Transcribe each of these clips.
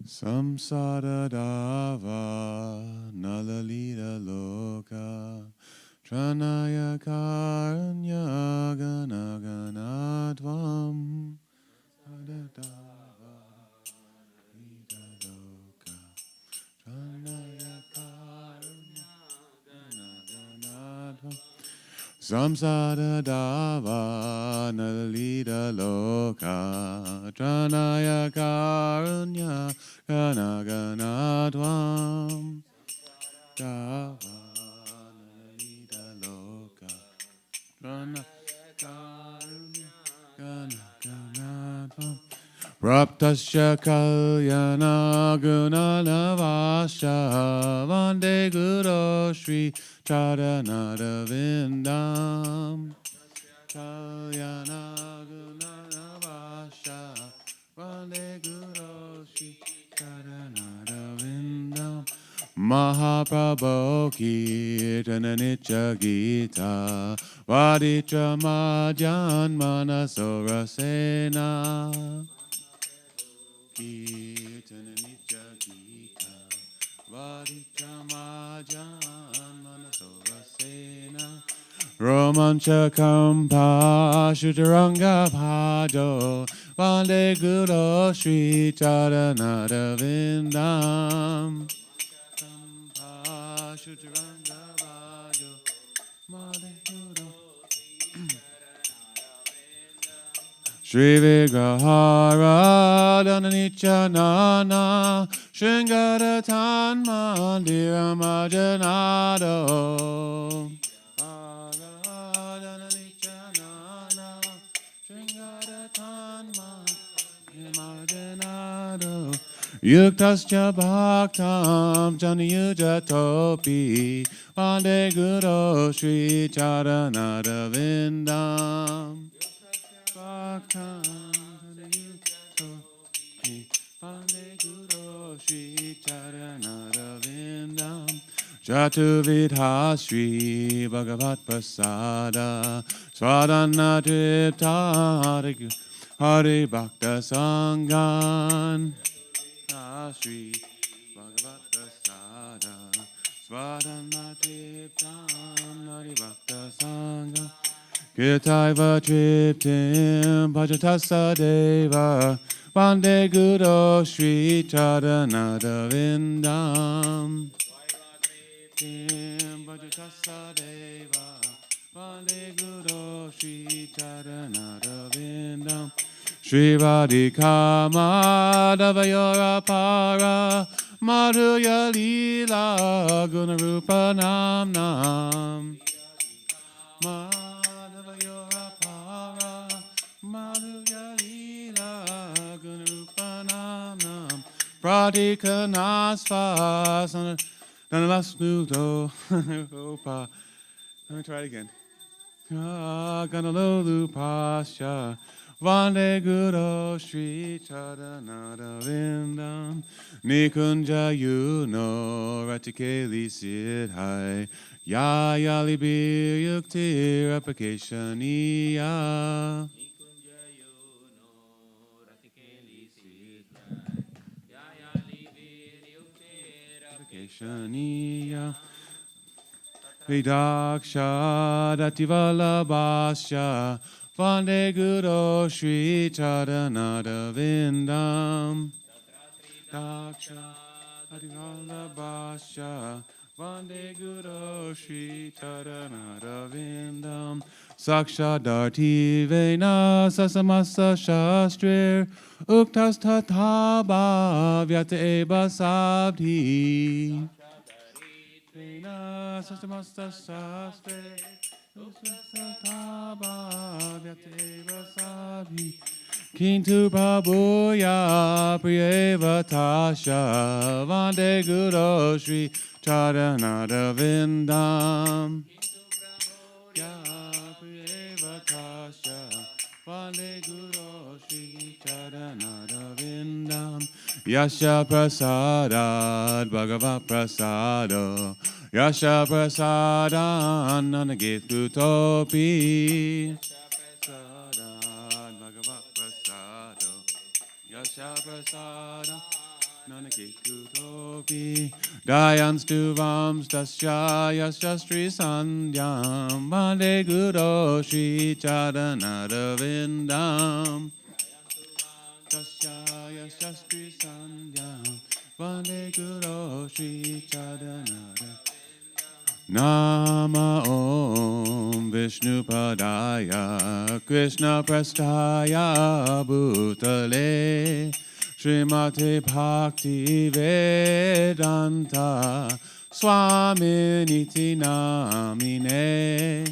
Samsara dava nalalita loka tranaya karanya ganaganadvam sadadava lita loka tranaya karanya ganaganadvam Samsara dava nalita loka tranaya karunya ganaganadvam dava nalita loka tranaya karunya ganaganadvam Praptasya kalyana gunanavasya vande guru shri charanara vindam kalyana gunanavasya vande guru shri charanara vindam Mahaprabhu kirtana nitya gita vaditra majan manasora sena Kirtana nitya gita Varikramajan manasora sena Romanchakam pashutaranga bhado Vande guru shri charanara vindam Pashutaranga bhado Vande guru Shri Vigrahara Dhananicha Nana Shringara Tan Mandira Majanado Dhananicha Nana Shringara Tan Mandira Majanado Yuktascha Bhaktam Janiyuja Topi Vande Guru Shri Charanara Vindam Chatuvidha Sri Bhagavat Prasada Swadana Tripta Hari Bhakta Sangan Sri Bhagavat Prasada Swadana Tripta Hari Bhakta Sangan Kirtaiva Triptim Bhajatasa Deva Vande Guru Shri Charanada Vindam Bhajatasa Deva Vande Guru Shri Charanada Vindam Shri Radhika Madhavayora Para Madhuya Lila Gunarupa Nam Nam Pradika Nasva Danalasnudo Opa. Let me try it again. Ganalolu Pasha Vande Guru Shri Charanada Vindam Nikunja Yuno Ratikeli Sidhai Ya Yali Bir Yukti Rapakeshaniya Shaniya Vidaksha Dativalabhasya Vande Guru Shri Charanada Vindam Daksha Dativalabhasya Vande Guru Shri Charanada Vindam Sakshadarthi Vena Sasamasa Shastrir Uktas Tathaba Vyata Eba Sabdhi Vena Sasamasa Shastrir Uktas Tathaba Vyata Eba Sabdhi Kintu Prabhuya Priyeva Tasha Vande Guru Shri Charanada Vindam Vande Guru Shri Charanada Vindam Yasha Prasadad Bhagavat Prasado Yasha Prasadan Nanagetu Topi Prasadad Bhagavat Prasado Yasha Prasadad Nanaki Kutopi Dayans Tuvams Dasya Yasya Sri Sandhyam Vande Guru Sri Charanadavindam Dasya Yasya Sri Sandhyam Vande Guru Sri Charanadavindam Nama Om Vishnu Padaya Krishna Prasthaya Bhutale Srimate Bhakti Vedanta Swami Niti Namine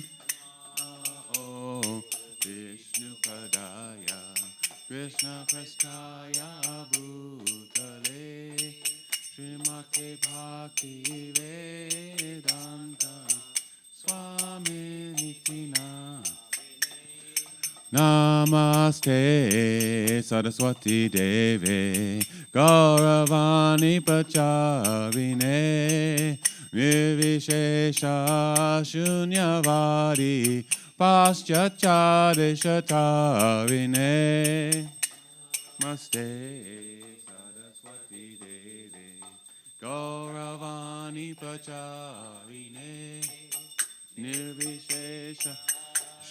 Om Vishnu Padaya Krishna Prasthaya Bhutale Srimate Bhakti Vedanta Swami Nitina Namaste Saraswati Deve Gauravani Pacharine Nirvishesha Shunyavadi Paschachare Shatarine Namaste Saraswati Deve Gauravani Pacharine Nirvishesha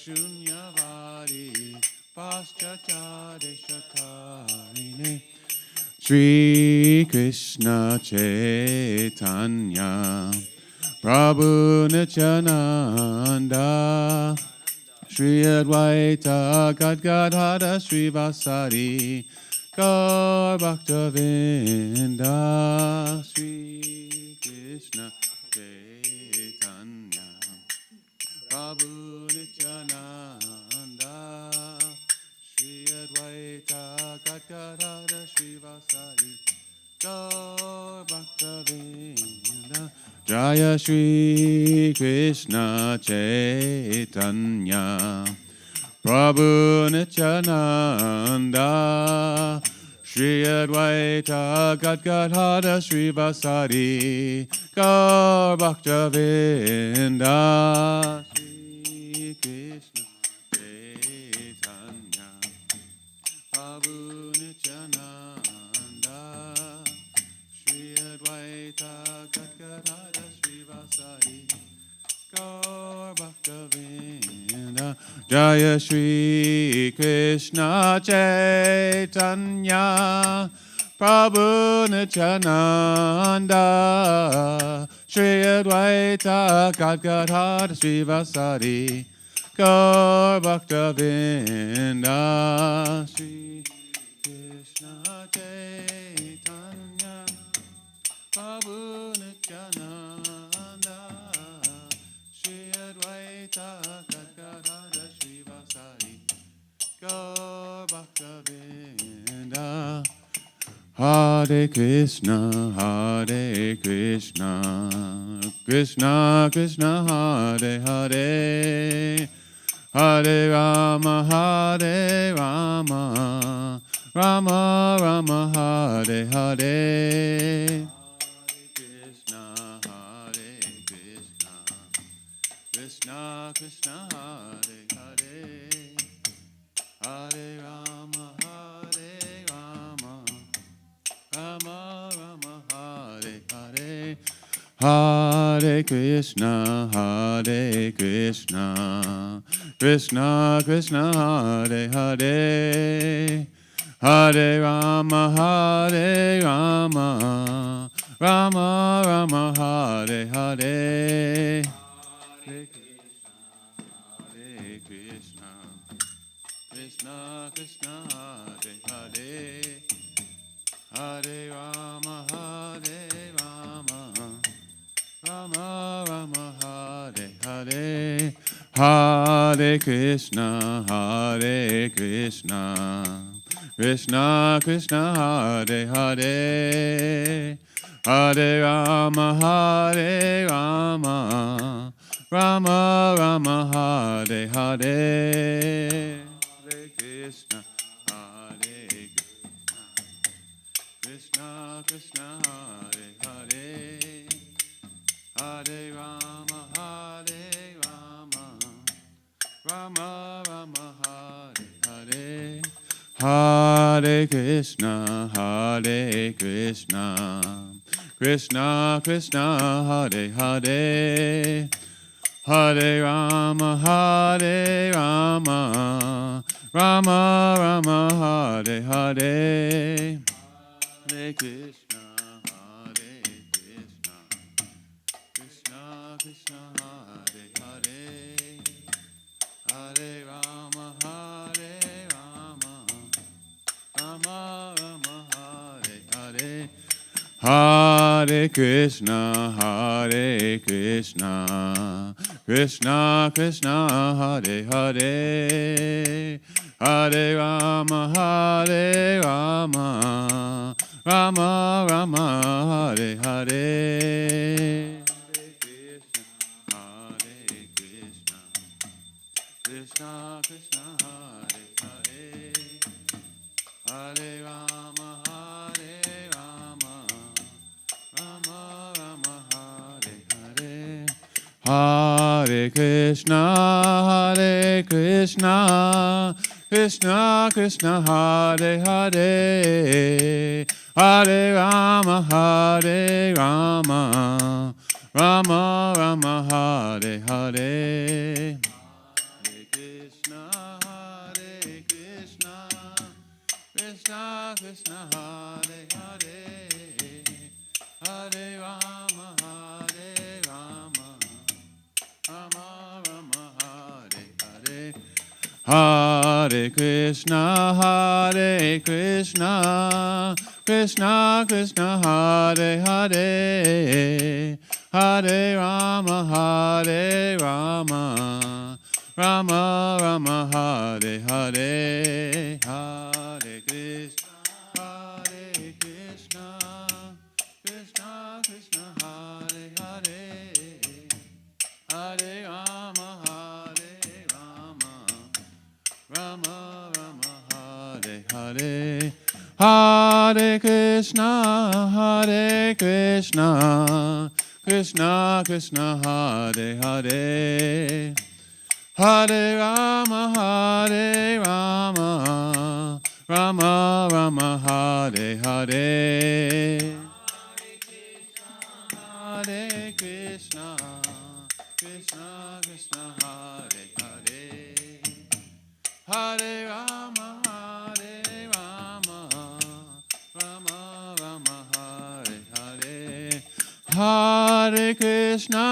Shunyavadi Paschachare Shatarine Shri Krishna Chaitanya Prabhu Nityananda Shri Advaita Gadgadhara Shri Vasari Gaur Bhaktavinda Shri Krishna Chaitanya Prabhu Nityananda Shri Advaita Gadgadhara Shri Vasari Gaur Bhaktavinda Jaya Shri Krishna Chaitanya Prabhu Nityananda Shri Advaita Gadgadhara Shri Vasari Gaur Bhaktavinda Shri Krishna Chaitanya Prabhu Nityananda Shri Advaita Gadgadhara Shri Vasari Gaur Bhaktavinda Jaya Shri Krishna Chaitanya Prabhu Nityananda Shri Advaita Gadgadhara Shri Vasari Gaur Bhaktavinda Shri Krishna Chaitanya Prabhu Nityananda Shri Advaita Gadgadhara Shri Vasari Gaur Bhaktavinda Hare Krishna Krishna Krishna Hare Hare Hare Rama Rama Rama Hare Hare Krishna Krishna Krishna Hare Hare Hare Rama Rama Rama Hare Hare Hare Krishna Krishna Krishna Hare Hare Hare Rama Rama Rama Hare Hare Hare Krishna Krishna Krishna Hare Hare Hare Rama Rama Rama Hare Hare Hare Krishna Krishna Krishna Hare Hare Hare Rama Rama Rama Hare Hare Hare Krishna Krishna Krishna Hare Hare Hare Rama Rama Rama Hare Hare Hare Krishna, Hare Krishna, Krishna Krishna, Hare Hare, Hare Rama, Hare Rama, Rama Rama, Hare Hare, Hare Krishna, Hare Krishna, Krishna Krishna, Hare Hare, Hare Rama, Hare Rama, Rama Rama, Hare Hare. Hare Krishna, Hare Krishna, Krishna Krishna, Hare Hare, Hare Rama, Hare Rama, Rama Rama, Hare Hare. Krishna Krishna, Hare Hare, Hare Rama, Hare Rama, Rama Rama, Hare Hare. Hare Krishna, Hare Krishna, Krishna Krishna, Hare Hare, Hare Rama, Hare Rama, Rama Rama, Hare Hare. Krishna Krishna, Hare Hare, Hare Rama, Hare Rama, Rama Rama, Hare Hare. Hare Krishna, Hare Krishna, Krishna Krishna, Hare Hare, Hare Rama, Hare Rama, Rama Rama, Hare Hare. Hare Krishna, Hare Krishna, Krishna Krishna, Hare Hare, Hare Rama, Hare Rama, Rama Rama, Hare Hare. Hare Krishna, Hare Krishna, Krishna Krishna, Hare Hare, Hare Rama, Hare Rama, Rama Rama, Hare Hare. Hare Krishna, Krishna Krishna, Hare Hare, Hare Rama, Hare Rama, Rama Rama, Hare Hare. Hare Krishna,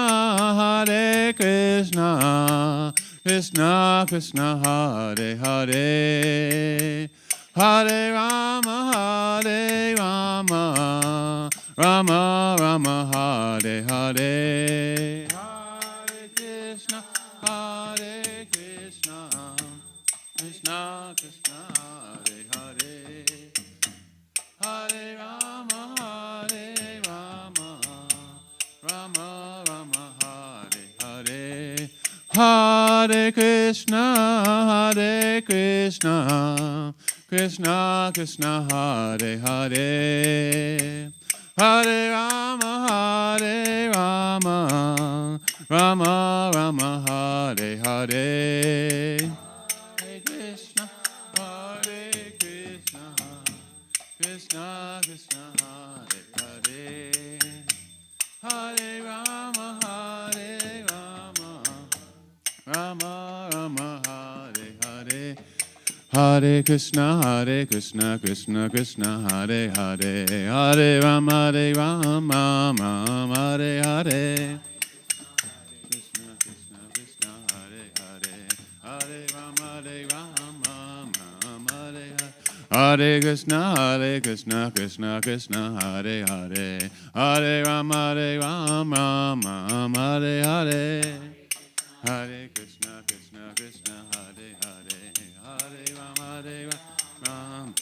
Hare Krishna, Krishna Krishna, Hare Hare, Hare Rama, Hare Rama, Rama Rama, Hare Hare. Hare Krishna, Hare Krishna, Krishna Krishna, Hare Hare, Hare Rama, Hare Rama, Rama Rama, Hare Hare. Hare Krishna, Hare Krishna, Krishna Krishna, Hare Hare, Hare Rama, Hare Rama, Rama Rama, Hare Hare. Hare Krishna, Hare Krishna, Krishna Krishna, Hare Hare, Hare Rama, Hare Rama, Rama Rama, Hare Hare. Hare Krishna, Krishna Krishna, Hare Hare, Hare Rama, Rama, Hare Hare. Krishna Krishna Krishna, Hare Hare, Hare Rama, Rama, Hare Hare. Hare Krishna, Krishna Krishna, Hare Hare, Hare Rama, Rama, Hare Hare. Hare Krishna, Krishna, Hare Hare, Hare Rama, Rama.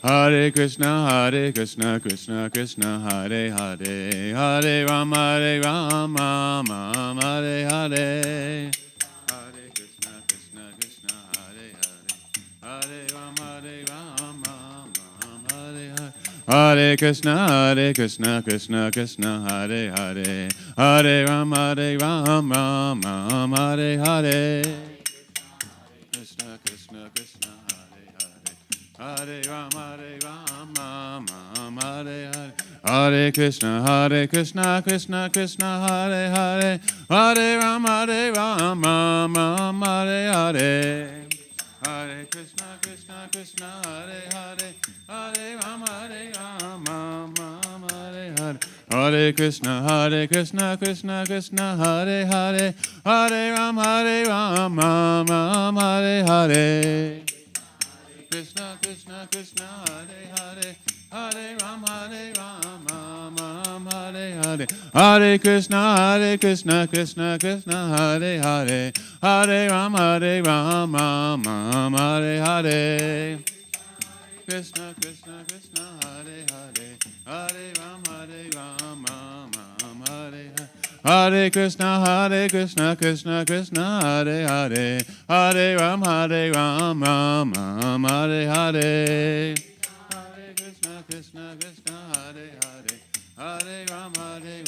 Hare Krishna, Krishna, Hare Hare, Hare Rama, Rama, Hare Hare. Hare Krishna, Krishna, Hare Hare, Hare Rama, Rama, Hare Hare. Hare Krishna, Krishna, Hare Hare, Hare Rama, Rama, Hare Hare. Krishna, Krishna, Hare Hare. Hare Rama, Hare Hare. Hare Krishna, Krishna Krishna, Hare Hare, Hare Rama, Hare Hare. Hare Krishna, Krishna, Hare Hare, Hare Rama, Hare Hare. Hare Krishna, Krishna Krishna, Hare Hare, Hare Rama, Hare Hare. Krishna, Krishna, Hare Hare, Hare Rama, Hare Hare. Hare Krishna, Krishna Krishna, Hare Hare, Hare Rama, Hare Hare. Krishna, Krishna, Hare Hare, Hare Rama, Hare Hare. Hare Krishna, Krishna Krishna, Hare Hare, Hare Rama, Hare Hare. Hare Krishna, Krishna Hare Hare, Hare Rama, Hare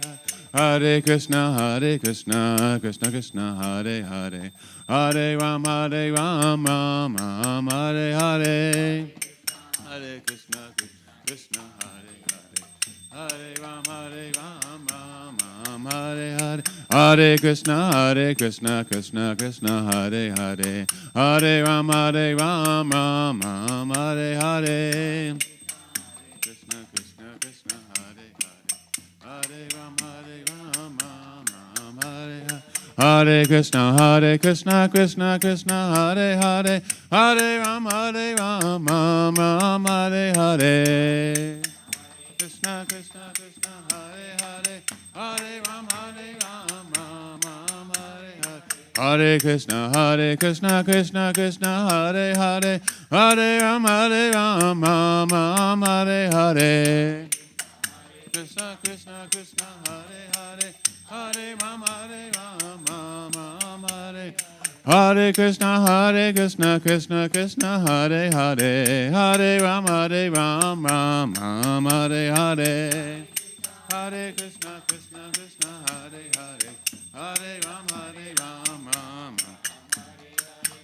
Hare. Hare Krishna, Krishna Krishna, Hare Hare, Hare Rama, Hare Hare. Hare Krishna, Krishna Hare Hare, Hare Rama, Hare Hare. Hare Krishna, Krishna Krishna, Hare Hare, Hare Rama, Hare Hare. Krishna, Krishna Hare Hare, Hare Rama, Hare Hare. Hare Krishna, Krishna Krishna, Hare Hare, Hare Rama, Hare Hare. Krishna, Krishna Hare Hare, Hare Rama, Hare Hare. Hare Krishna, Krishna Krishna, Hare Hare, Hare Rama, Hare Hare. Krishna, Krishna Hare Hare, Hare Rama, Hare Hare. Hare Krishna, Krishna Krishna, Hare Hare, Hare Rama, Hare Hare. Hare Krishna, Krishna, Hare Hare, Hare Rama, Hare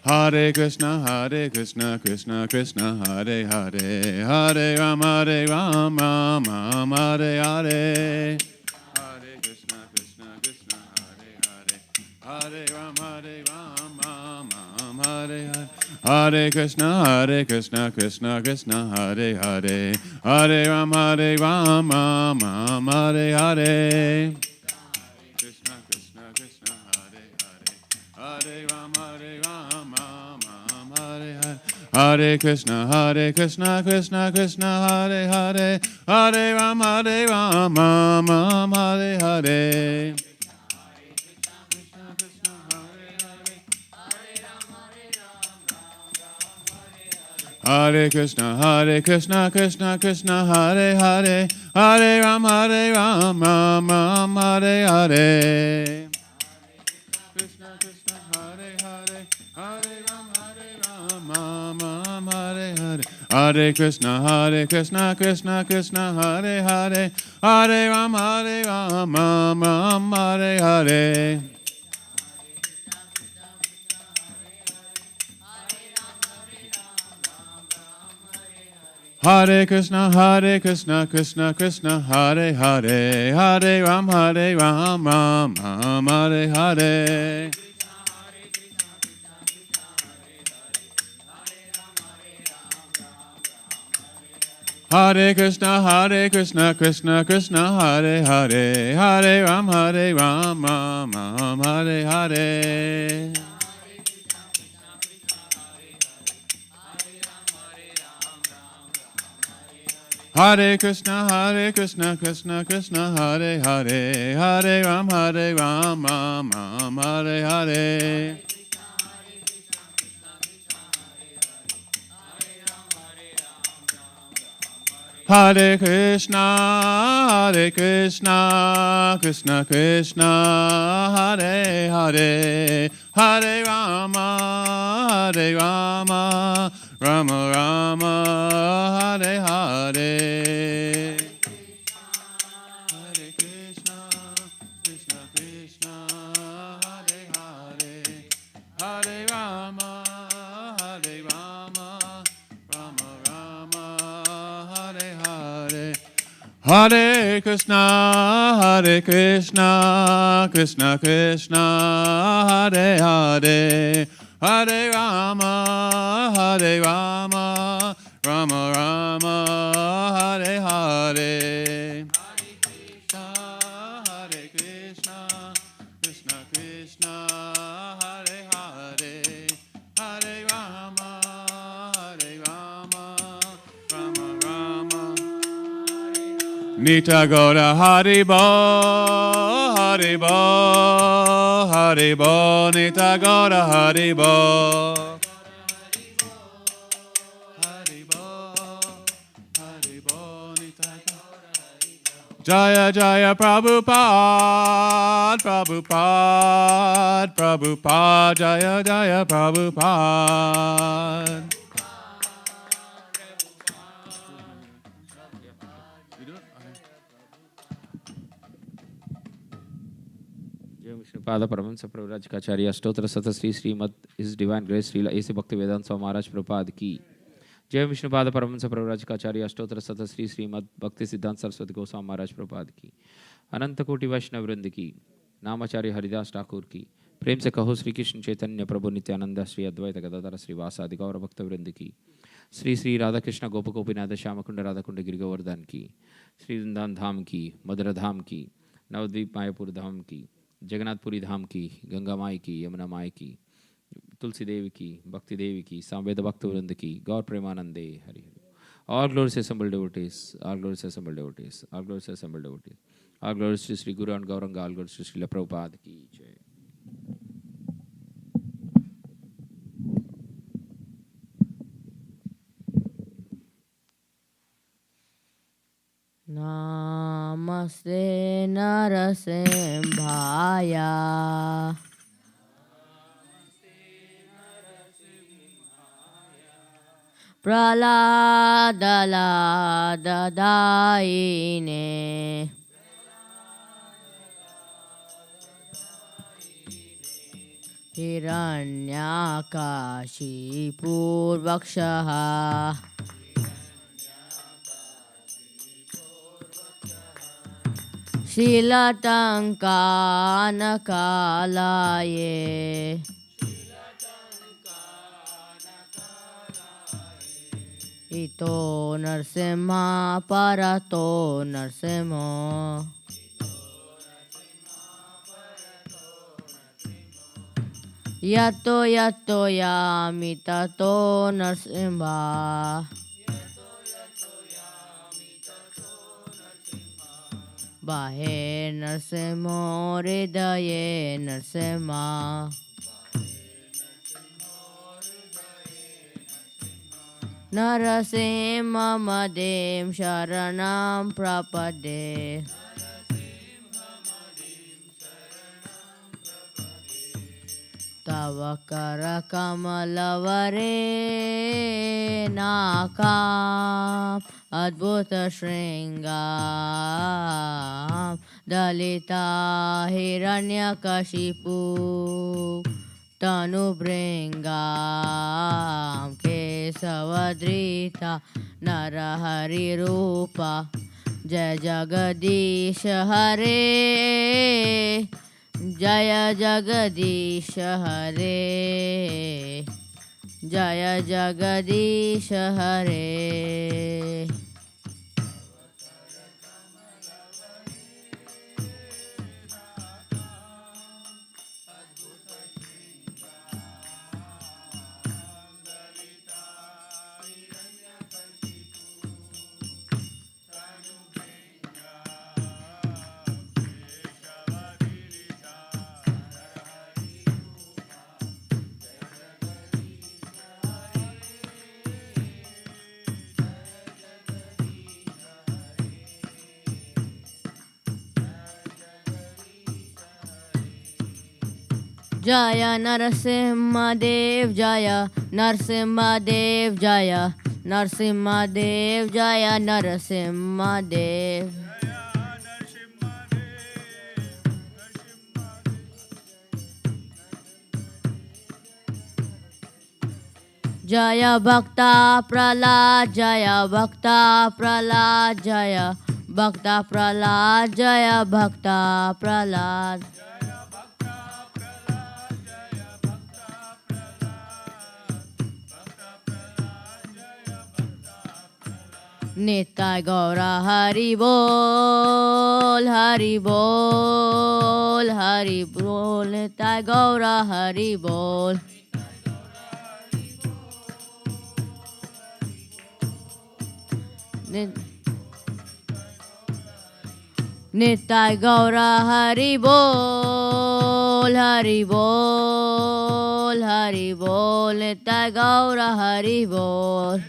Hare Krishna, Krishna Krishna, Hare Hare, Hare Rama, Hare Hare. Hare Krishna, Krishna, Hare Hare, Hare Rama, Hare Hare. Hare Krishna, Krishna Krishna, Hare Hare, Hare Rama, Hare Hare. Krishna, Krishna Hare Hare, Hare Rama, Hare Hare. Hare Krishna, Krishna Krishna, Hare Hare, Hare Rama, Hare Hare. Hare Krishna, Krishna Krishna, Hare Hare, Hare Rama, Hare Hare. Krishna, Hare Hare, Hare Rama, Hare Hare. Hare Krishna, Krishna Krishna, Hare Hare, Hare Rama, Hare Hare. Hare Krishna, Krishna Krishna, Hare Hare, Hare Rama, Hare Hare. Hare Krishna, Krishna Krishna, Hare Hare, Hare Rama, Hare Hare. Hare Krishna, Krishna Krishna, Hare Hare, Hare Rama, Hare Hare. Hare Krishna, Krishna Krishna, Hare Hare, Hare Rama, Rama Rama, Hare Hare. Hare Krishna, Krishna Krishna, Hare Hare, Hare Rama, Hare Rama. Hare Krishna, Krishna Krishna, Hare Hare, Hare Rama, Rama Rama, Hare Hare. Hare Krishna, Krishna Krishna, Hare Hare, Hare Rama, Rama Rama. Nita Gora Haribo, Haribo, Haribo, Nita Gora Haribo. Jaya Jaya Prabhupada, Prabhupada, Prabhupada, Jaya Jaya Prabhupada. Pada Paramahansa Pravrajkacharya Stotra Sata Sri Srimad His Divine Grace Sri A.C. Bhaktivedanta Swami Maharaj Prabhupada ki Jai Vishnu Pada Paramahansa Pravrajkacharya Stotra Sata Sri Srimad Bhakti Siddhanta Saraswati Goswami Maharaj Prabhupada की अनंत कोटि वैष्णव वृंद की नामाचार्य हरिदास ठाकुर की प्रेम से कहो श्री कृष्ण चैतन्य प्रभु नित्यानंद श्री अद्वैत गदाधर श्रीवासादि गौर भक्त वृंद की श्री श्री राधा कृष्ण गोप गोपीनाथ श्याम कुंड राधा कुंड गिरि गोवर्धन की श्री वृंदावन धाम की मधुरा धाम की नवद्वीप मायापुर धाम की जगन्नाथपुरी धाम की गंगा माई की यमुना माई की तुलसी देवी की भक्ति देवी की सांवेद भक्त वृंद की गौर प्रेमानंदे Hari Hari All glories to assembled devotees, all glories to assembled devotees, all glories to assembled devotees, all glories to Sri Guru and Gauranga, all glories to Srila Prabhupada ki jai. Namaste Narasimhaya Praladaladaine Hiranyakashi Purvakshaha Shilatankanakalaye Ito Narsimha Parato Narsimha Yato Yato Yami Tato Narsimha Bahe Narsimha Hridaye Narsimha Narasimha Madhim Sharanam Prapade Tavakara Kamalavare Nakam Adbhuta Shringam Dalita Hiranyakashipu Tanu Bringam Kesavadrita Narahari Rupa Jai Jagadish Hare Jaya Jagadish Hare Jaya Jagadish Hare Jaya Narasimha Dev Jaya Narasimha Dev Jaya Narasimha Dev Jaya Narasimha Dev Jaya Bhakta Pralad Jaya Bhakta Pralad Jaya Bhakta Prahlad Jaya Bhakta Prahlad. Nitai Gaura Hari Bol, Hari Bol, Hari Bol, Nitai Gaura Hari Bol. Nitai Gaura Hari Bol, Hari Bol, Hari Bol, Nitai Gaura Hari Bol.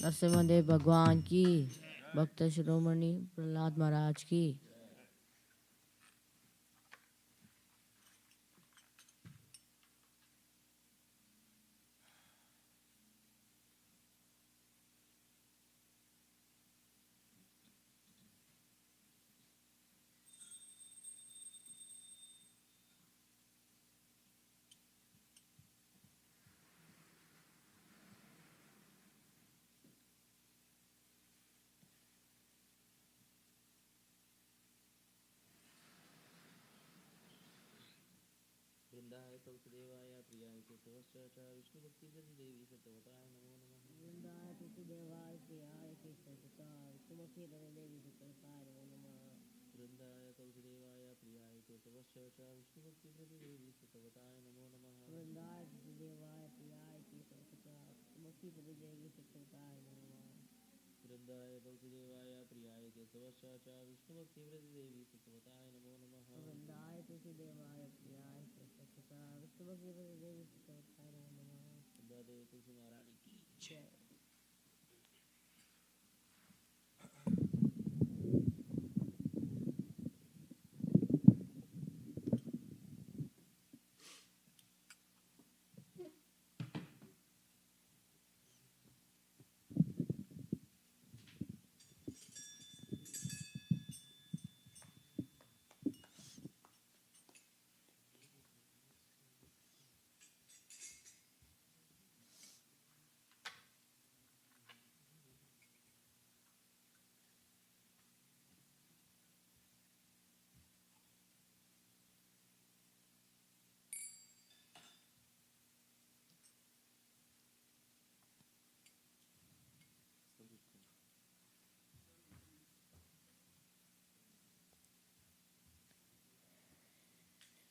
Narasimha भगवान की, भक्त शिरोमणि प्रहलाद महाराज की। वृंदाय तुलसीदेवाय प्रियाय केशवश्च विष्णु भक्ति देवी सत्यवताय नमो नमः। वृंदाय तुलसीदेवाय प्रियाय केशवश्च विष्णु भक्ति देवी सत्यवताय नमो नमः। वृंदाय तुलसीदेवाय प्रियाय केशवश्च विष्णु भक्ति देवी सत्यवताय नमो नमः। वृंदाय तुलसीदेवाय प्रियाय केशवश्च विष्णु भक्ति देवी सत्यवताय नमो नमः। वृंदाय तुलसीदेवाय प्रियाय केशवश्च विष्णु भक्ति देवी सत्यवताय नमो नमः। वृंदाय तुलसीदेवाय प्रियाय केशवश्च विष्णु भक्ति देवी सत्यवताय नमो नमः। वृंदादेव तुलसी महारानी की जय।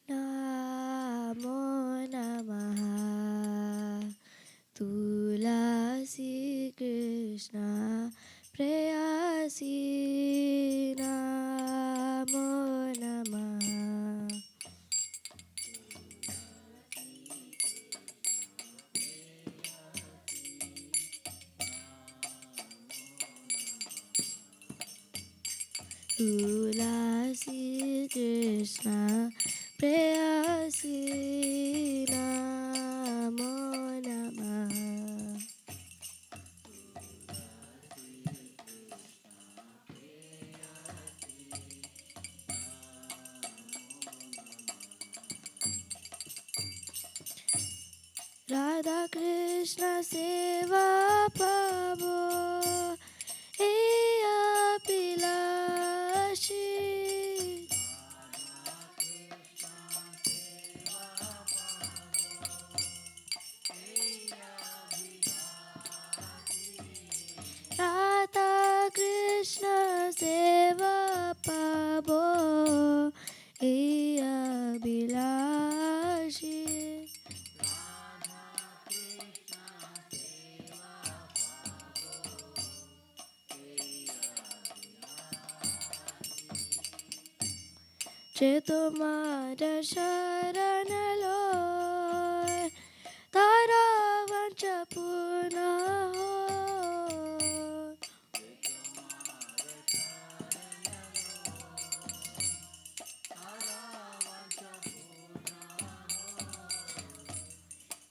नमो नमः तुलसी कृष्ण प्रेयसी नमो नमः। तुलसी कृष्ण प्रेयसी नमो नमः। राधा कृष्ण सेवा पावो हे अभिलाषी। राधा कृष्ण सेवा पावो हे अभिलाषी। যে তোমার শরণ লয় তারা বাঞ্ছা পূর্ণ হয়।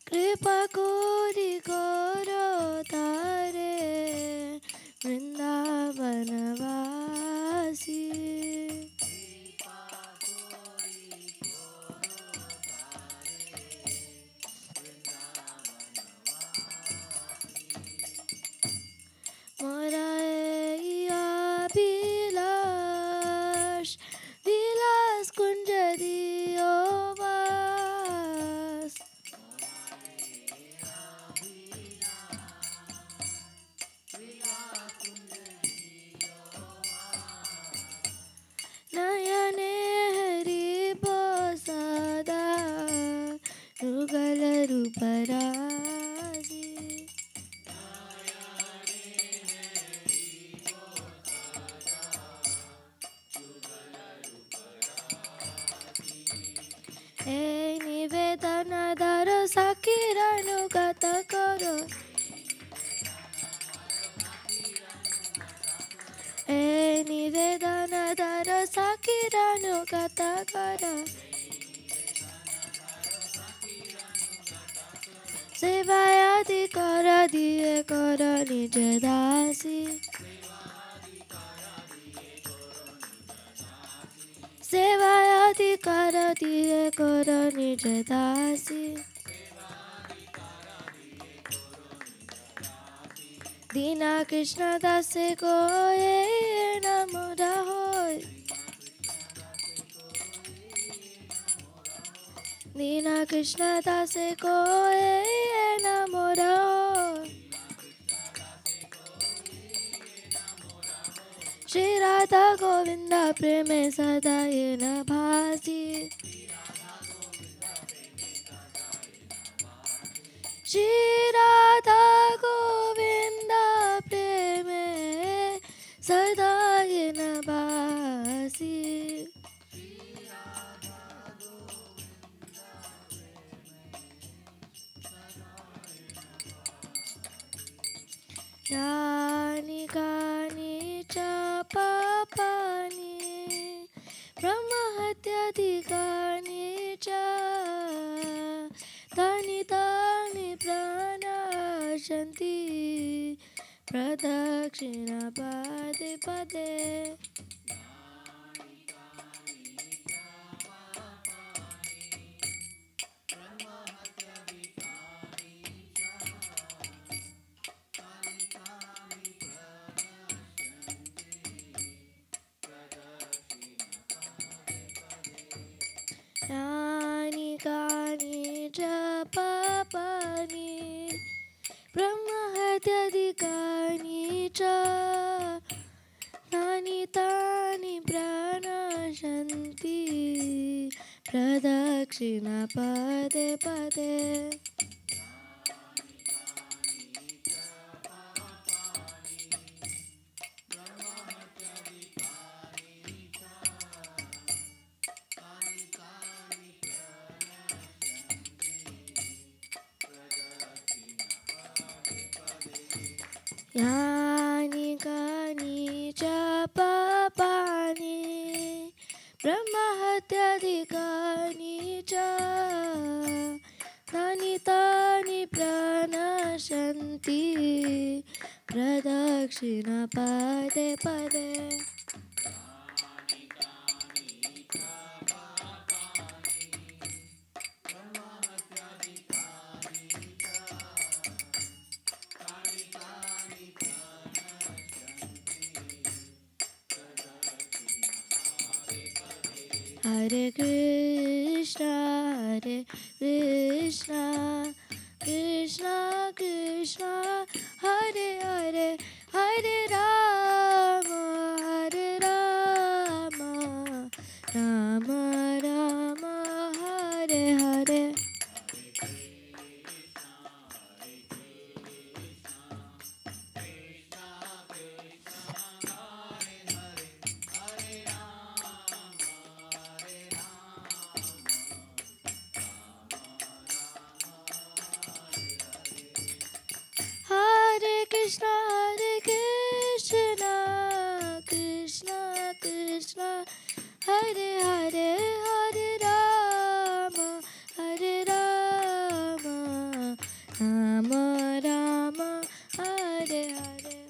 কৃপা করি করো তারে বৃন্দাবনবাসী। ನಿವೇದನದರ ಸಖಿರನುಗತ ಕರೋ ಹೇ ನಿವೇದನದರ ಸಖಿರನುಗತ ಕರೋ सेवायादि कर दिए कर निज दासी सेवायादि कर दिए कर निज दासी दीना कृष्ण दास को ये नमो रहोय दीना कृष्ण दास को ये नमो रहोय श्री राधा गोविंद प्रेम सदा ये न भासी श्री राधा गोविंद प्रेम सदा ये न भासी यानि कानि च पापानि ब्रह्महत्याधिकानि च तानि तानि प्रणश्यन्ति प्रदक्षिणा पदे पदे यानि कानि च पापानि ब्रह्महत्याधिकानि च तानि तानि प्रणश्यन्ति प्रदक्षिणा पदे पदे यानि कानि च पापानि ब्रह्महत्याधिकानि च तानि तानि प्रणश्यन्ति प्रदक्षिणा पदे पदे Hare Krishna, Krishna Krishna, Hare Hare, Hare Rama, Rama Rama, Hare Hare. Krishna, Krishna Krishna, Hare Hare, Hare Rama, Rama Rama, Hare Hare.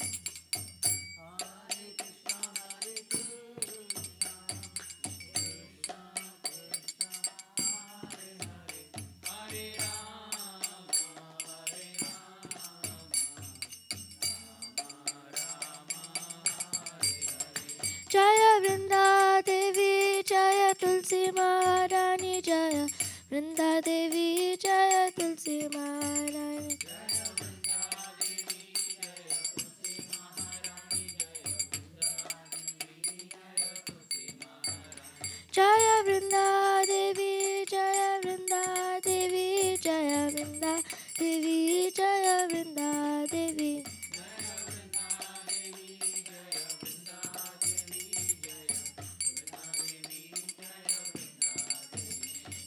Jaya Vrinda Devi, Jaya Tulsi Maharani, Jaya Vrinda Devi, Jaya Tulsi Maharani. Jaya Vrinda Devi, Jaya Vrinda Devi, Jaya Vrinda Devi, Jaya Vrinda Devi.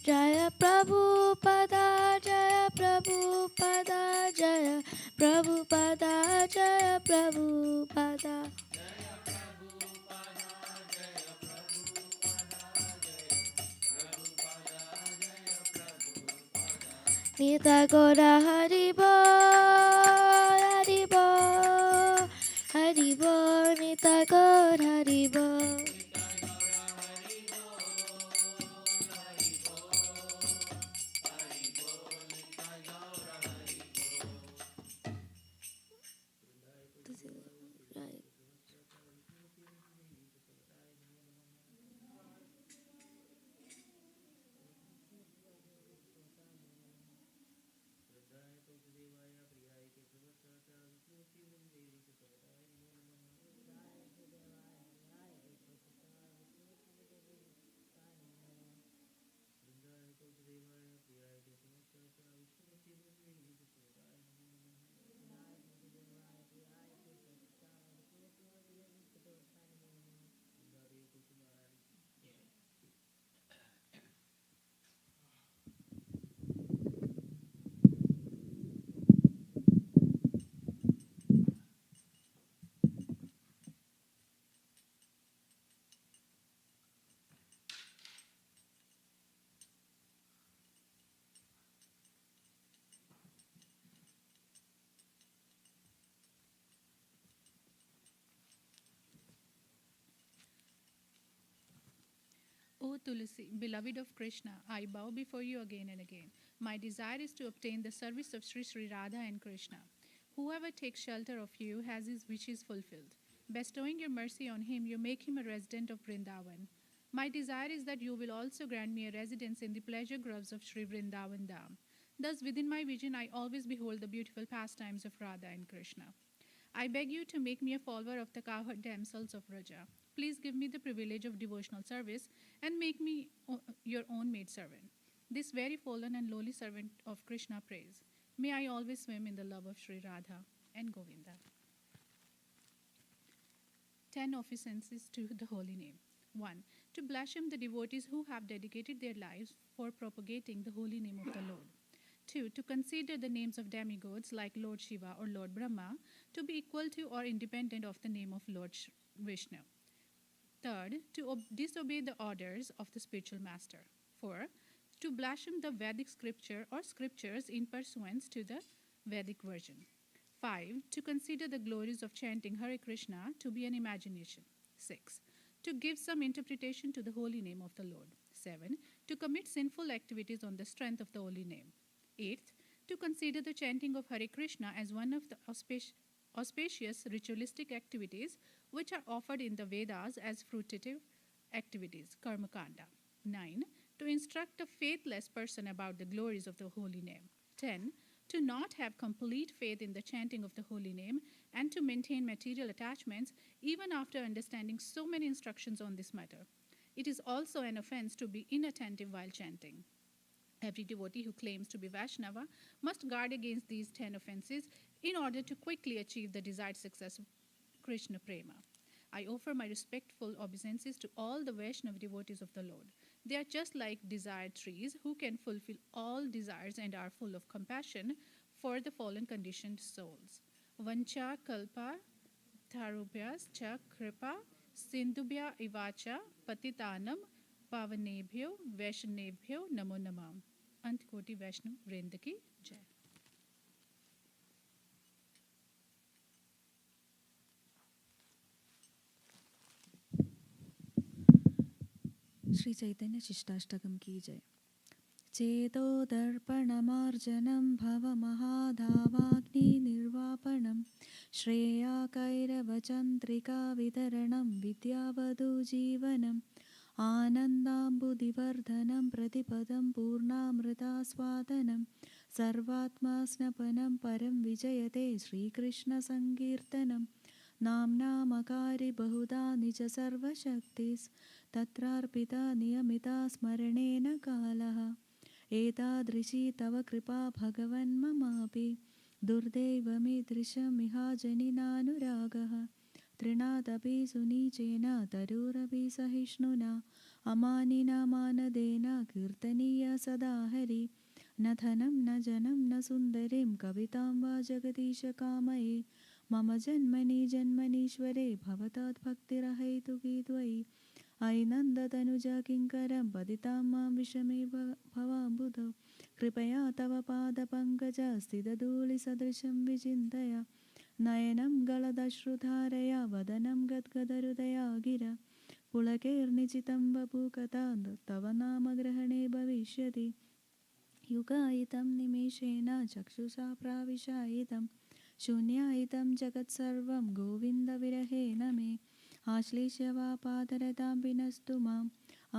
Jaya Prabhupada, Jaya Prabhupada, Jaya Prabhupada, Jaya Prabhupada. Nita Gora Haribo, Haribo, Haribo, Nita Gora Haribo. O Tulsi, beloved of Krishna, I bow before you again and again. My desire is to obtain the service of Sri Sri Radha and Krishna. Whoever takes shelter of you has his wishes fulfilled. Bestowing your mercy on him, you make him a resident of Vrindavan. My desire is that you will also grant me a residence in the pleasure groves of Sri Vrindavan Dham. Thus, within my vision, I always behold the beautiful pastimes of Radha and Krishna. I beg you to make me a follower of the cowherd damsels of Raja. Please give me the privilege of devotional service and make me your own maidservant. This very fallen and lowly servant of Krishna prays. May I always swim in the love of Sri Radha and Govinda. 10 officences to the holy name. 1. To blaspheme the devotees who have dedicated their lives for propagating the holy name of the Lord. 2. To consider the names of demigods like Lord Shiva or Lord Brahma to be equal to or independent of the name of Lord Vishnu. 3rd, to disobey the orders of the spiritual master. 4. To blaspheme the Vedic scripture or scriptures in pursuance to the Vedic version. 5. To consider the glories of chanting Hare Krishna to be an imagination. 6. To give some interpretation to the holy name of the Lord. 7. To commit sinful activities on the strength of the holy name. 8th, to consider the chanting of Hare Krishna as one of the auspicious ritualistic activities which are offered in the Vedas as fruitative activities, Karma Kanda. 9. To instruct a faithless person about the glories of the holy name. 10. To not have complete faith in the chanting of the holy name and to maintain material attachments even after understanding so many instructions on this matter. It is also an offense to be inattentive while chanting. Every devotee who claims to be Vaishnava must guard against these 10 offenses in order to quickly achieve the desired success of Krishna Prema. I offer my respectful obeisances to all the Vaishnava devotees of the Lord. They are just like desired trees who can fulfill all desires and are full of compassion for the fallen conditioned souls. Vancha kalpa tarubhyas cha kripa sindubhya ivacha patitanam पावनेभ्यो वैष्णवेभ्यो नमो नमः. अंत कोटि वैष्णव वृंद की जय. श्री चैतन्य शिष्टाष्टकम की जय. चेतो दर्पणमार्जनं भवमहाधावाग्नि निर्वापनं श्रेयाकैरवचन्द्रिका वितरणं विद्यावधू जीवनम् आनन्दाम्बुदिवर्धनं प्रतिपदं पूर्णामृतास्वादनं सर्वात्मास्नपनं परं विजयते श्रीकृष्णसङ्कीर्तनं नाम्नामकारि बहुधा निज सर्वशक्तिस्तत्रार्पिता नियमिता स्मरणेन कालः एतादृशी तव कृपा भगवन् ममापि दुर्दैवमीदृशमिहाजनिनानुरागः तृणादपि सुनीचेन तरुरपि सहिष्णुना अमानिना मानदेन कीर्तनीय सदा हरि न धनं न जनं न सुन्दरीं कवितां वा जगदीश कामये मम जन्मनि जन्मनीश्वरे भवतात् भक्तिरहैतुकी त्वयि अयि नन्दतनुजा किङ्करं पतितां मां विषमे भवाम्बुधौ कृपया तव पादपङ्कज स्थितधूलिसदृशं विचिन्तय नयनं गलदश्रुधारया वदनं गद्गदहृदया गिरा पुलकेर्निचितं वपुकथा तव नामग्रहणे भविष्यति युगायितं निमेषेण चक्षुषा प्राविशायितं शून्यायितं जगत्सर्वं गोविन्दविरहेण मे आश्लेष्य वा पादरतां विनस्तु माम्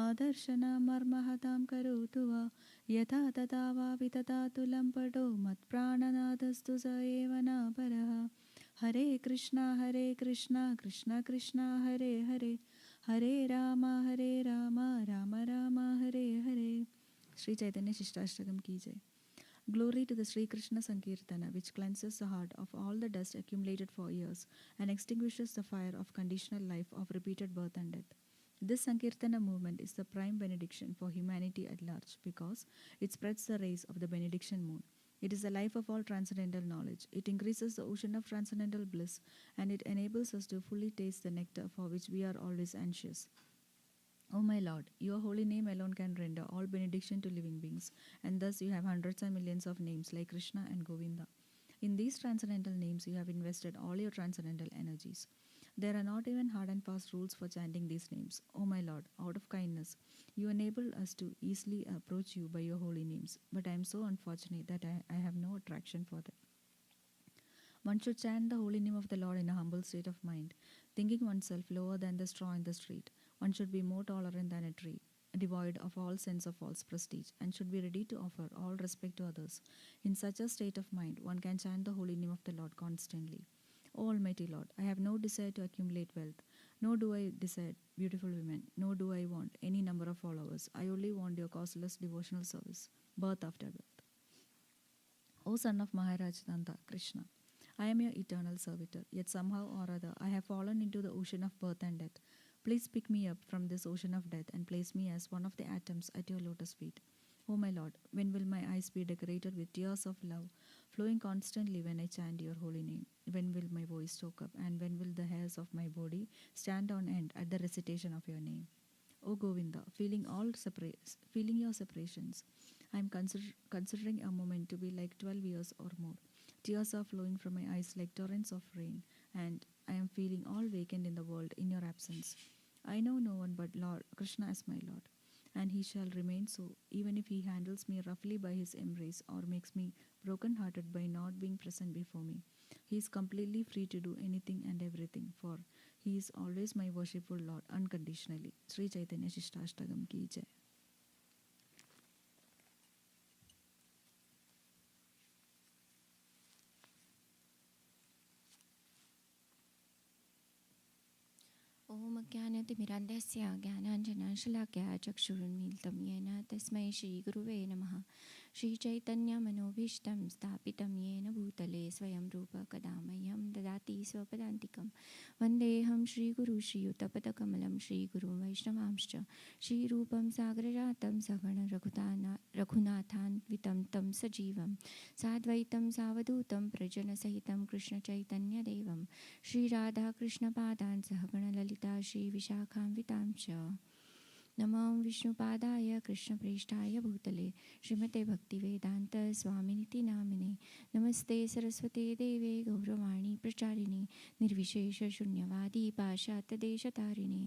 आदर्शनां मर्महतां करोतु वा यथा तथा वा विततातु लम्पटो मत्प्राणनाथस्तु स एव नापरः हरे Krishna Krishna Krishna Hare Hare Hare Ram Ram Ram Hare Hare. Sri Chaitanya Shishtastakam ki jai. Glory to the Sri Krishna Sankirtana, which cleanses the heart of all the dust accumulated for years and extinguishes the fire of conditional life of repeated birth and death. This Sankirtana movement is the prime benediction for humanity at large because it spreads the rays of the benediction moon. It is the life of all transcendental knowledge. It increases the ocean of transcendental bliss and it enables us to fully taste the nectar for which we are always anxious. O my Lord, your holy name alone can render all benediction to living beings, and thus you have hundreds and millions of names like Krishna and Govinda. In these transcendental names, you have invested all your transcendental energies. There are not even hard and fast rules for chanting these names. O my Lord, out of kindness, you enable us to easily approach you by your holy names, but I am so unfortunate that I have no attraction for them. One should chant the holy name of the Lord in a humble state of mind, thinking oneself lower than the straw in the street. One should be more tolerant than a tree, devoid of all sense of false prestige, and should be ready to offer all respect to others. In such a state of mind, one can chant the holy name of the Lord constantly. O Almighty Lord, I have no desire to accumulate wealth, nor do I desire beautiful women, nor do I want any number of followers. I only want your causeless devotional service, birth after birth. O son of Maharaj Nanda, Krishna, I am your eternal servitor, yet somehow or other I have fallen into the ocean of birth and death. Please pick me up from this ocean of death and place me as one of the atoms at your lotus feet. O my Lord, when will my eyes be decorated with tears of love, flowing constantly when I chant your holy name? When will my voice choke up, and when will the hairs of my body stand on end at the recitation of your name? O Govinda, feeling your separations, I am considering a moment to be like 12 years or more. Tears are flowing from my eyes like torrents of rain, and I am feeling all vacant in the world in your absence. I know no one but Lord Krishna as my Lord, and he shall remain so, even if he handles me roughly by his embrace or makes me broken-hearted by not being present before me. He is completely free to do anything and everything, for he is always my worshipful Lord unconditionally. Sri Chaitanya Shishtastakam ki jai. ॐ ज्ञानतिमिरान्धस्य ज्ञानाञ्जनशलाकया चक्षुरुन्मीलितं येन तस्मै श्रीगुरुवे नमः. श्रीचैतन्यमनोभीष्टं स्थापितं येन भूतले स्वयं रूप कदा मह्यं ददाति स्वपदान्तिकं. वन्देऽहं श्रीगुरु श्रीयुतपदकमलं श्रीगुरुं वैष्णवांश्च श्रीरूपं सागरजातं सगण रघुनाथान्वितं तं सजीवं साद्वैतं सावधूतं प्रजनसहितं कृष्णचैतन्यदेवं श्रीराधाकृष्णपादान् सहगणललिता श्रीविशाखान्वितांश्च. नमो विष्णुपादाय कृष्णप्रेष्ठाय भूतले श्रीमते भक्तिवेदान्त स्वामिनिति नामिने. नमस्ते सरस्वते देवे गौरवाणी प्रचारिणे निर्विशेषशून्यवादी पाशात्यदेशतारिणे.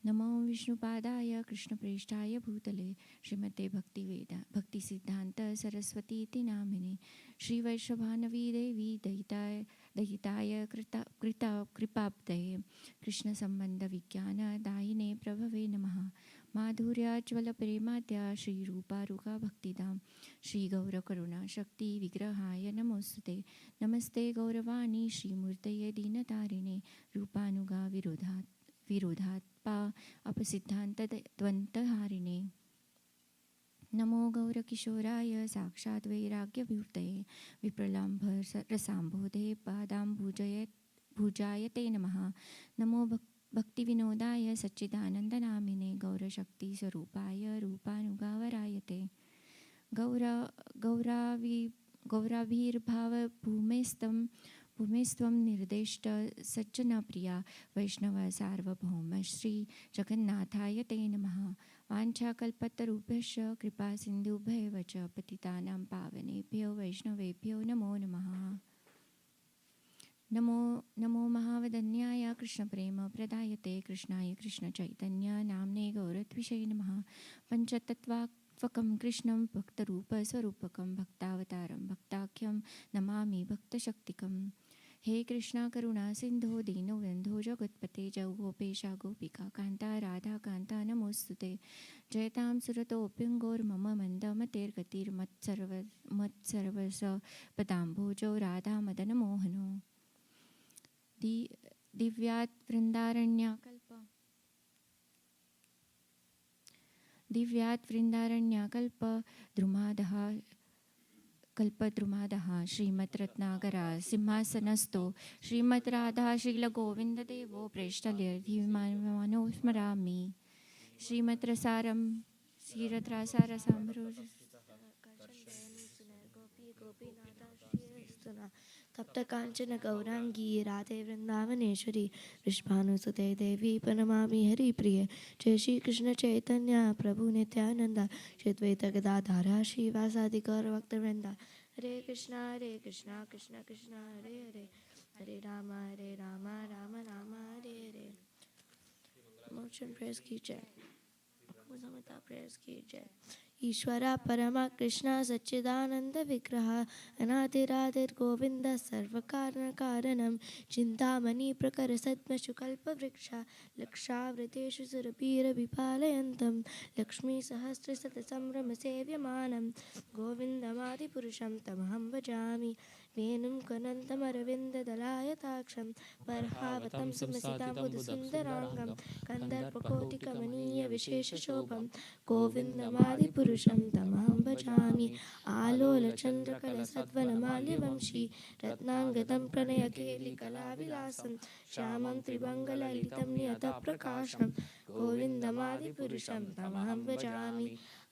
नमो विष्णुपादाय कृष्णप्रेष्ठाय भूतले श्रीमते भक्तिसिद्धान्त सरस्वतीति नामिने. श्रीवैष्णवानवी देवी दयिताय कृपाब्धये कृष्णसम्बन्धविज्ञानदायिने प्रभवे नमः. माधुर्याज्वलप्रेमाद्या श्रीरूपारुका भक्तिदां श्रीगौरकरुणाशक्तिविग्रहाय नमोस्तुते. नमस्ते गौरवाणी श्रीमूर्तये दीनतारिणे रूपानुगा विरोधात्पा अपसिद्धान्तद्वन्द्वहारिणे. नमो गौरकिशोराय साक्षात् वैराग्यविवृतये विप्रलम्भरसाम्भोधे पादाम्बुजायते नमः. नमो भक्तिविनोदाय सच्चिदानन्दनामिने गौरशक्तिस्वरूपाय रूपानुगावरायते गौर गौरावि भूमेस्त्वं निर्दिष्ट सज्जनप्रिया वैष्णव सार्वभौम श्री जगन्नाथाय ते नमः वाञ्छाकल्पतरुभ्यश्च कृपासिन्धुभ्येव च पतितानां पावनेभ्यो वैष्णवेभ्यो नमो नमः नमो नमो महावदन्याय कृष्णप्रेमप्रदायते कृष्णाय कृष्णचैतन्य नाम्ने गौरत्विषे नमः पञ्चतत्त्वात्मकं कृष्णं भक्तरूपस्वरूपकं भक्तावतारं भक्ताख्यं नमामि भक्तशक्तिकम् हे कृष्णा करुणा सिन्धो दीनबन्धो जगत्पते जौ गोपेशा गोपिका कान्ता राधा कान्ता नमोऽस्तुते जयतां सुरतोऽप्यङ्गोर्मम मत्सर्वस पदाम्भोजो राधा मदनमोहनो दिव्यात् वृन्दारण्याकल्पद्रुमादः कल्पद्रुमादः श्रीमद्रत्नाकरा सिंहासनस्थो श्रीमद्राधा शीलगोविन्ददेवो प्रेष्ठल्यधिमानो स्मरामि श्रीमद्रसारं तप्तकाञ्चन गौराङ्गी राधे वृन्दावनेश्वरी वृषभानुसुते देवी प्रणमामि हरिप्रिये जय श्री कृष्ण चैतन्य प्रभु नित्यानंद श्री अद्वैत गदाधर श्रीवासादि गौरभक्तवृंद हरे कृष्णा कृष्ण कृष्ण हरे हरे हरे राम राम राम हरे हरे मोशन प्रेयर्स की जय समता प्रेयर्स की जय ईश्वरा परमा कृष्ण सच्चिदानंद विग्रह अनादिरादिर गोविंद सर्वकारण कारणम चिंतामणि प्रकर सद्मशुकल्पवृक्ष लक्षावृतेषु सुरपीर विपालयन्तं लक्ष्मी सहस्र शत संभ्रम सेव्यमानं गोविन्दमादिपुरुषं तमहं भजामि वेणुं कनन्तमरविन्ददलायताक्षं बर्हावतं सुमसितां बुधसुन्दराङ्गं कन्दर्पकोटिकमनीयविशेषशोभं गोविन्दमादिपुरुषं तमहं भजामि आलोलचन्द्रकलसद्वनमाल्यवंशी रत्नाङ्गदं प्रणयकेलिकलाविलासं श्यामं त्रिभङ्गललितं नियतप्रकाशं गोविन्दमादिपुरुषं तमहं भजामि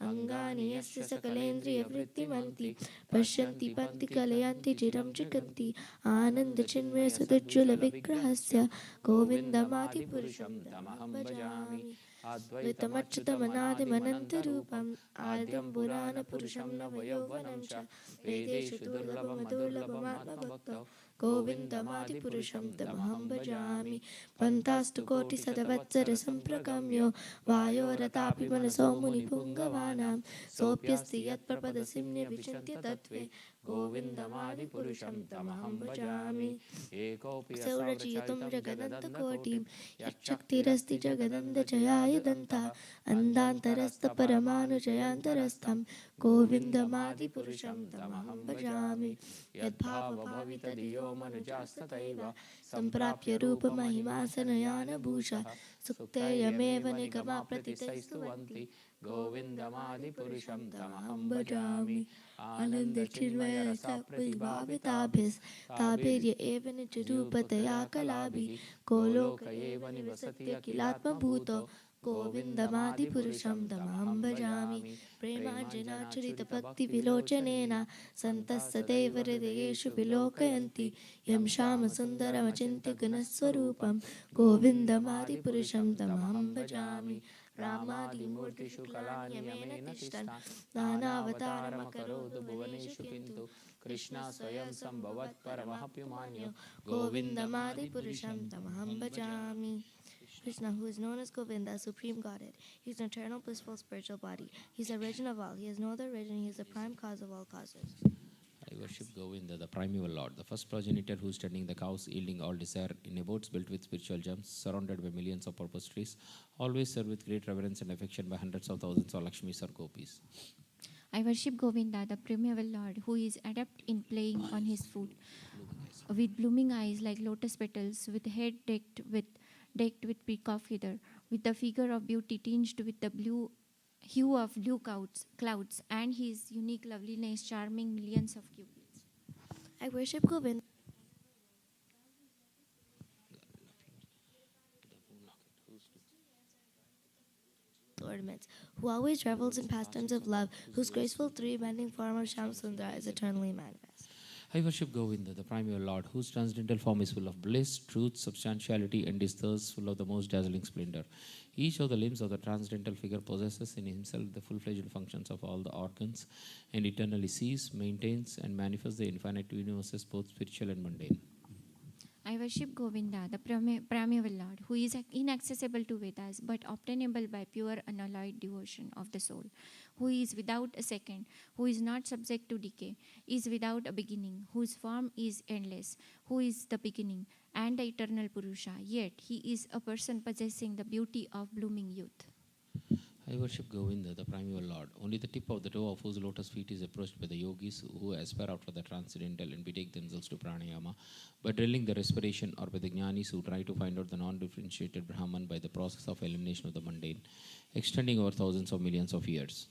अङ्गानि यस्य सकलेन्द्रियवृत्तिमन्ति पश्यन्ति पन्ति कलयन्ति चिरं चिकन्ति आनन्दचिन्मयसुदुज्ज्वलविग्रहस्य गोविन्दमादिपुरुषं तमहं भजामि द्वैतमच्युतमनादिमनन्तरूपम् आद्यं पुराणपुरुषं नवयौवनं च वेदेषु दुर्लभमधुर्लभमात्मभक्तो गोविन्दमादिपुरुषं तमहं भजामि पन्ताष्टकोटिशतवत्सरसम्प्रगम्यो वायोरतापि मनसो मुनिपुङ्गवानां सोऽप्यस्ति यत्प्रपदसिम्ने विचिन्त्य तत्त्वे गोविन्दमादिपुरुषं तमहं भजामि सौरचियुतं जगदन्तकोटिं यच्छक्तिरस्ति जगदन्तजयायदन्तः अन्धान्तरस्थपरमानुजयान्तरस्थं गोविन्दमादिपुरुषं तमहं भजामि यद्भावभावि तदियो मनुजास्तथैव सम्प्राप्य रूपमहिमासनयानभूषः सुक्तेयमेव निगमा प्रतितैस्तुवन्ति गोविन्दमादिपुरुषं तमहं भजामि आनन्दचिन्मयरसप्रतिभाविताभिस्ताभिर्य एव निजरूपतया कलाभिः गोलोक एव निवसत्य किलात्मभूतो गोविन्दमादिपुरुषं तमहं भजामि प्रेमाञ्जनाचरितभक्तिविलोचनेन सन्तः सदैव हृदयेषु विलोकयन्ति यं श्यामसुन्दरमचिन्त्य गुणस्वरूपं गोविन्दमादिपुरुषं तमहं भजामि रामादिमूर्तिषु कलानियमेन तिष्ठन् नानावतारमकरोतु भुवनेषु किन्तु कृष्णा स्वयं सम्भवत् परमः गोविन्दमादिपुरुषं तमहं भजामि Krishna, who is known as Govinda, Supreme Godhead. He is an eternal, blissful, spiritual body. He is the origin of all. He has no other origin. He is the prime cause of all causes. I worship Govinda, the primeval Lord, the first progenitor who is tending the cows, yielding all desire in abodes built with spiritual gems, surrounded by millions of purpose trees, always served with great reverence and affection by hundreds of thousands of Lakshmis or Gopis. I worship Govinda, the primeval Lord, who is adept in playing on his flute, with blooming eyes like lotus petals, with head decked with peacock feather, with the figure of beauty tinged with the blue hue of blue clouds, and his unique loveliness charming millions of cupids. I worship Govinda. ornaments, who always revels in pastimes of love, whose graceful three-bending form of Shamsundara is eternally manifest. I worship Govinda, the primeval Lord, whose transcendental form is full of bliss, truth, substantiality, and is thus full of the most dazzling splendor. Each of the limbs of the transcendental figure possesses in himself the full-fledged functions of all the organs, and eternally sees, maintains, and manifests the infinite universes, both spiritual and mundane. I worship Govinda, the primeval Lord, who is inaccessible to Vedas but obtainable by pure unalloyed devotion of the soul, who is without a second, who is not subject to decay, is without a beginning, whose form is endless, who is the beginning and the eternal Purusha, yet he is a person possessing the beauty of blooming youth. I worship Govinda, the primeval Lord. Only the tip of the toe of whose lotus feet is approached by the yogis who aspire after the transcendental and betake themselves to pranayama by drilling the respiration, or by the jnanis who try to find out the non-differentiated Brahman by the process of elimination of the mundane, extending over thousands of millions of years.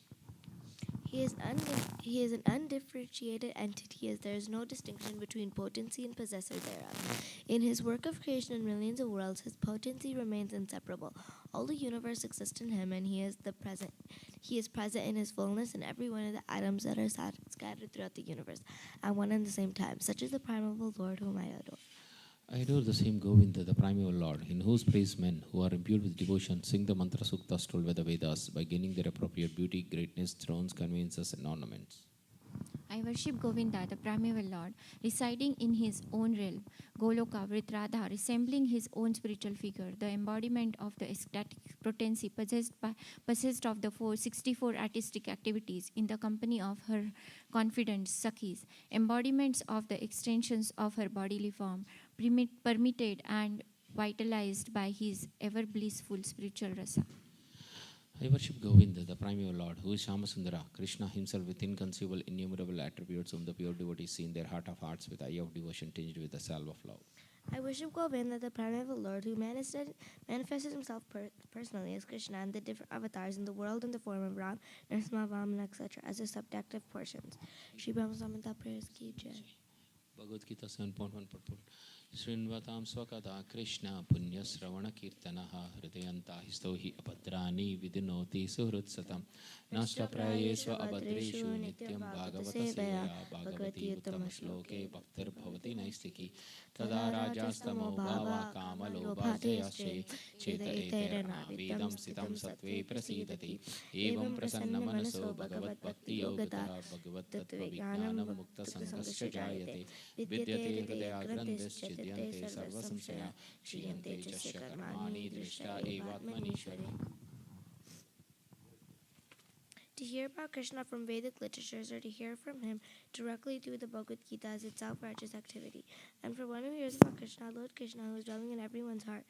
He is an undifferentiated entity, as there is no distinction between potency and possessor thereof. In his work of creation in millions of worlds, his potency remains inseparable. All the universe exists in him, and he is present in his fullness in every one of the atoms that are scattered throughout the universe at one and the same time. Such is the primeval Lord whom I adore. I adore the same Govinda, the primeval Lord, in whose praise men who are imbued with devotion sing the mantra suktas told by the Vedas by gaining their appropriate beauty, greatness, thrones, conveyances, and ornaments. I worship Govinda, the primeval Lord, residing in his own realm, Goloka, with Radha, resembling his own spiritual figure, the embodiment of the ecstatic potency possessed of the 64 artistic activities in the company of her confidants, Sakhis, embodiments of the extensions of her bodily form, permitted and vitalized by his ever blissful spiritual rasa. I worship Govinda, the primeval Lord, who is Shamasundara, Krishna himself with inconceivable, innumerable attributes whom the pure devotees see in their heart of hearts with eye of devotion tinged with the salve of love. I worship Govinda, the primeval Lord, who manifested himself personally as Krishna and the different avatars in the world in the form of Ram, Narasimha, Vamana, etc. as the subjective portions. Shri Brahma Samhita prayers ki jai. Bhagavad Gita 7.1 purport. Srinvatam swakada Krishna punya sravana kirtanaha hridayanta histo hi abhadrani vidinoti suhrutsatam nashta prayesva abhadreshu nityam bhagavata sevaya bhagavati uttama shloke bhaktir bhavati naistiki tada rajastamo bhava kamalo bhajayashe cheta eterna vidam sitam satve prasidati evam prasanna manaso bhagavat bhakti yogata bhagavat tattva vijnanam mukta sankasya jayate vidyate hridaya grandhis Chidyante sarva samsaya Kshiyante jasya karmani drishta evatmanishwari. To hear about Krishna from Vedic literatures or to hear from him directly through the Bhagavad Gita is itself righteous activity. And for one who hears about Krishna, Lord Krishna, who is dwelling in everyone's heart,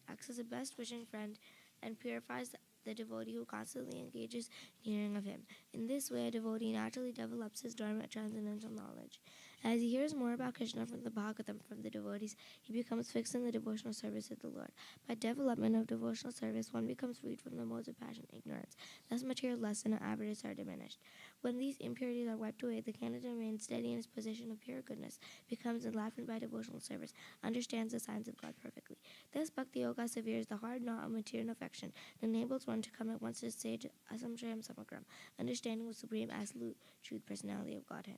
acts as a best wishing friend and purifies the devotee who constantly engages in hearing of him. In this way, a devotee naturally develops his dharma transcendental knowledge. As he hears more about Krishna from the Bhagavatam from the devotees, he becomes fixed in the devotional service of the Lord. By development of devotional service, one becomes freed from the modes of passion and ignorance. Thus, material lust and avarice are diminished. When these impurities are wiped away, the candidate remains steady in his position of pure goodness, becomes enlightened by devotional service, understands the signs of God perfectly. Thus, Bhakti Yoga severes the hard knot of material affection and enables one to come at once to the stage Asamshayam Samagram, understanding the supreme absolute truth personality of Godhead.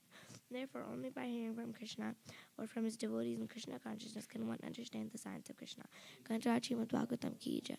Therefore, only by hearing from Krishna or from his devotees in Krishna consciousness can one understand the science of Krishna. Kantrachi Bhagavatam Ki Jai.